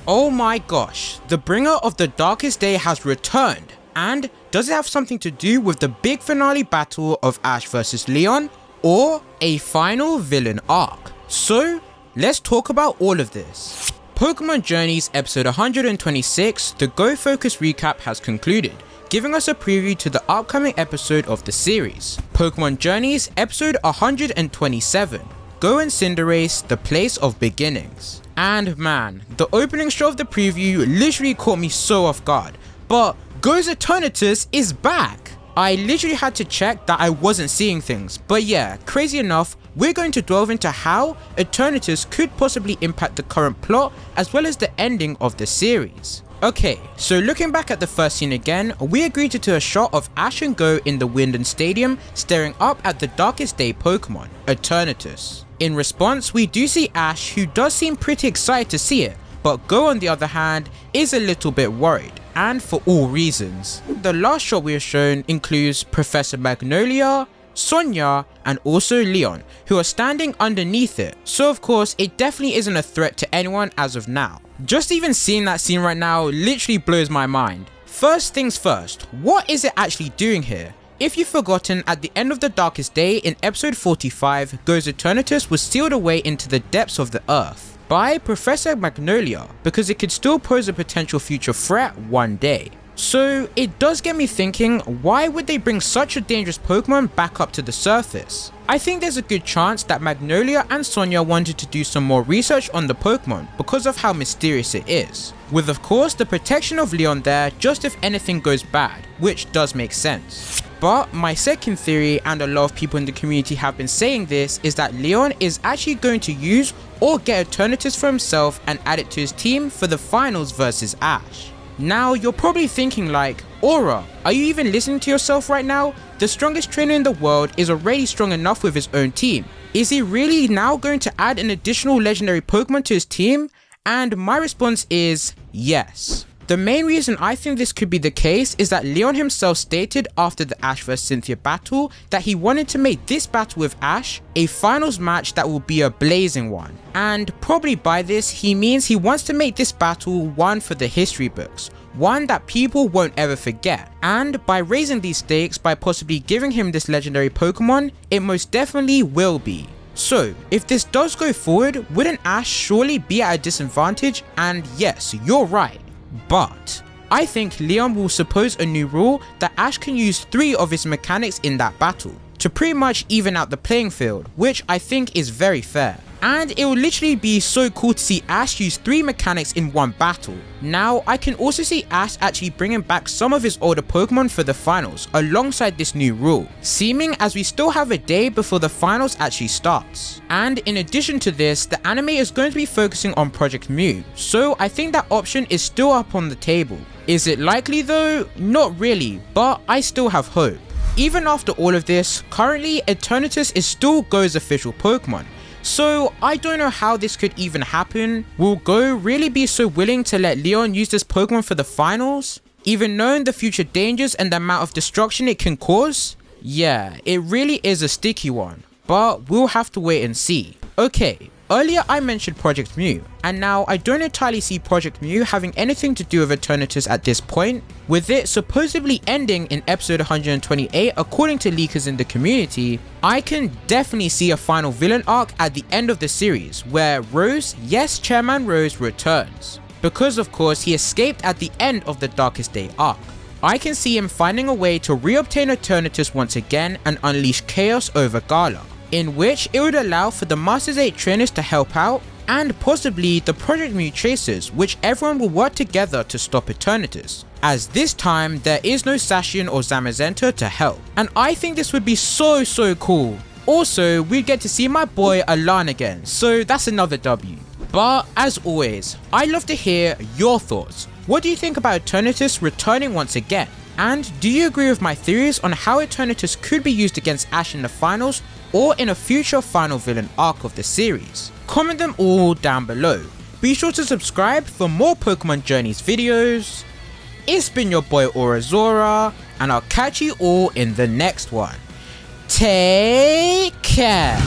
Oh my gosh, the bringer of the darkest day has returned. And does it have something to do with the big finale battle of Ash vs Leon, or a final villain arc? So let's talk about all of this. Pokemon Journeys episode 126, the Go Focus recap has concluded, giving us a preview to the upcoming episode of the series. Pokemon Journeys episode 127, Go and Cinderace, the place of beginnings. And man, the opening shot of the preview literally caught me so off guard, but Goh Eternatus is back! I literally had to check that I wasn't seeing things, but yeah, crazy enough, we're going to delve into how Eternatus could possibly impact the current plot as well as the ending of the series. Okay, so looking back at the first scene again, we agreed to a shot of Ash and Goh in the Winden Stadium staring up at the darkest day Pokemon, Eternatus. In response, we do see Ash, who does seem pretty excited to see it, but Goh on the other hand is a little bit worried, and for all reasons. The last shot we are shown includes Professor Magnolia, Sonia, and also Leon, who are standing underneath it, so of course it definitely isn't a threat to anyone as of now. Just even seeing that scene right now literally blows my mind. First things first, what is it actually doing here? If you've forgotten, at the end of the darkest day in episode 45, Goh Eternatus was sealed away into the depths of the earth by Professor Magnolia because it could still pose a potential future threat one day. So it does get me thinking, why would they bring such a dangerous Pokemon back up to the surface? I think there's a good chance that Magnolia and Sonia wanted to do some more research on the Pokemon because of how mysterious it is, with of course the protection of Leon there just if anything goes bad, which does make sense. But my second theory, and a lot of people in the community have been saying this, is that Leon is actually going to use or get Eternatus for himself and add it to his team for the finals versus Ash. Now you're probably thinking like, Aura, are you even listening to yourself right now? The strongest trainer in the world is already strong enough with his own team. Is he really now going to add an additional legendary Pokemon to his team? And my response is yes. The main reason I think this could be the case is that Leon himself stated after the Ash vs Cynthia battle that he wanted to make this battle with Ash a finals match that will be a blazing one. And probably by this he means he wants to make this battle one for the history books, one that people won't ever forget. And by raising these stakes by possibly giving him this legendary Pokemon, it most definitely will be. So, if this does go forward, wouldn't Ash surely be at a disadvantage? And yes, you're right. But I think Leon will suppose a new rule that Ash can use 3 of his mechanics in that battle to pretty much even out the playing field, which I think is very fair. And it will literally be so cool to see Ash use 3 mechanics in one battle. Now I can also see Ash actually bringing back some of his older Pokemon for the finals alongside this new rule, seeming as we still have a day before the finals actually starts. And in addition to this, the anime is going to be focusing on Project Mew, so I think that option is still up on the table. Is it likely though? Not really, but I still have hope. Even after all of this, currently Eternatus is still Goh's official Pokemon. So I don't know how this could even happen. Will Goh really be so willing to let Leon use this Pokemon for the finals, even knowing the future dangers and the amount of destruction it can cause? Yeah, it really is a sticky one, but we'll have to wait and see. Okay, earlier I mentioned Project Mew, and now I don't entirely see Project Mew having anything to do with Eternatus at this point, with it supposedly ending in episode 128 according to leakers in the community. I can definitely see a final villain arc at the end of the series where Rose, yes, Chairman Rose returns, because of course he escaped at the end of the Darkest Day arc. I can see him finding a way to reobtain Eternatus once again and unleash chaos over Gala, in which it would allow for the Masters 8 trainers to help out, and possibly the Project Mew Chasers, which everyone will work together to stop Eternatus, as this time there is no Zacian or Zamazenta to help, and I think this would be so cool. Also, we get to see my boy Alan again, so that's another W. But as always, I'd love to hear your thoughts. What do you think about Eternatus returning once again? And do you agree with my theories on how Eternatus could be used against Ash in the finals or in a future final villain arc of the series? Comment them all down below. Be sure to subscribe for more Pokemon Journeys videos. It's been your boy Aurazora, and I'll catch you all in the next one. Take care.